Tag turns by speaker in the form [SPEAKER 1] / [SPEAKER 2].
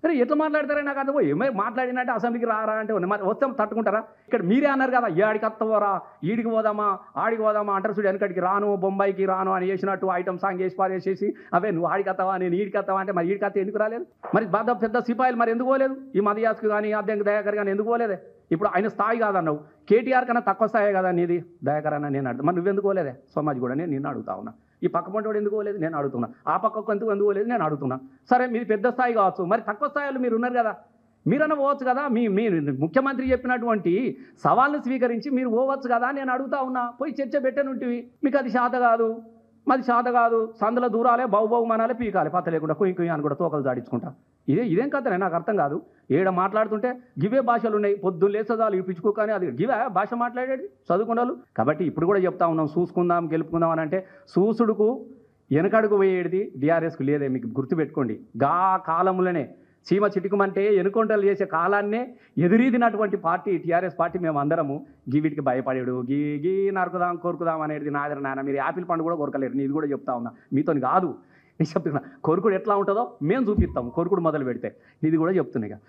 [SPEAKER 1] అరే ఎట్లా మాట్లాడతారా నాకు అర్థం ఏమై మాట్లాడినట్టే అసెంబ్లీకి రారా అంటే మరి వస్తాం తట్టుకుంటారా? ఇక్కడ మీరే అన్నారు కదా ఏడికి వస్తావోరా, ఈడికి పోదామా ఆడికి పోదామా అంటారు చూడు. వెనకడికి రాను బొంబాయికి రాను అని చేసినట్టు ఐటమ్ సాంగ్ వేసి పారేసేసి అవే నువ్వు ఆడికి వస్తావా నేను ఈడికి వస్తావా అంటే మరి ఈడికి వస్తే ఎందుకు రాలేదు? మరి పెద్ద సిపాయిలు మరి ఎందుకు పోలేదు? ఈ మదియాస్కు కానీ అద్దెంకి దయాకర్ కానీ ఎందుకు పోలేదే? ఇప్పుడు ఆయన స్థాయి కాదన్నావు, కేటీఆర్ కన్నా తక్కువ స్థాయి కదా నీది దయాకర్ అన్న నేను అడుగుతా. మరి నువ్వెందుకు పోలేదే? సమాజ్ కూడా నేను నిన్ను అడుగుతా ఉన్నా. ఈ పక్క పంటోడు ఎందుకు పోలేదు నేను అడుగుతున్నా. ఆ పక్క ఎందుకు పోలేదు నేను అడుగుతున్నా. సరే మీది పెద్ద స్థాయి కావచ్చు, మరి తక్కువ స్థాయిలో మీరు ఉన్నారు కదా, మీరన్నా పోవచ్చు కదా. మీ ముఖ్యమంత్రి చెప్పినటువంటి సవాల్ను స్వీకరించి మీరు పోవచ్చు కదా నేను అడుగుతా ఉన్నా. పోయి చర్చ పెట్టనుంటివి. మీకు అది శాత కాదు, మాది శాత కాదు. సందుల దూరాలే బావు మనాలే పీకాలి పత్త లేకుండా కుయ్యి అని కూడా తోకలు దాడించుకుంటా. ఇదేం కథనే నాకు అర్థం కాదు. ఏడ మాట్లాడుతుంటే గివే భాషలు ఉన్నాయి. పొద్దున్న లేసదాలు ఇప్పించుకో కానీ అది గివే భాష మాట్లాడేది చదువుకున్నాళ్ళు. కాబట్టి ఇప్పుడు కూడా చెప్తా ఉన్నాం చూసుకుందాం గెలుపుకుందాం అని అంటే సూసుడుకు వెనకడుగు వేయేది టీఆర్ఎస్కు లేదే. మీకు గుర్తుపెట్టుకోండి. గా కాలంలోనే చీమ చిటుకుమంటే ఎనుకొంటలు చేసే కాలాన్నే ఎదురీదినటువంటి పార్టీ టీఆర్ఎస్ పార్టీ. మేము అందరము వీటికి భయపడేడు గీ నరుకుదాం కోరుకుదాం అనేది నాదర నాన్న. మీరు యాపిల్ పండు కూడా కొరకలేరు. నేను ఇది కూడా చెప్తా ఉన్నా, మీతో కాదు. నేను చెప్తున్నా కొరుకుడు ఎట్లా ఉంటుందో మేము చూపిస్తాం. కొరుకుడు మొదలు పెడితే ఇది కూడా చెప్తున్నాయి.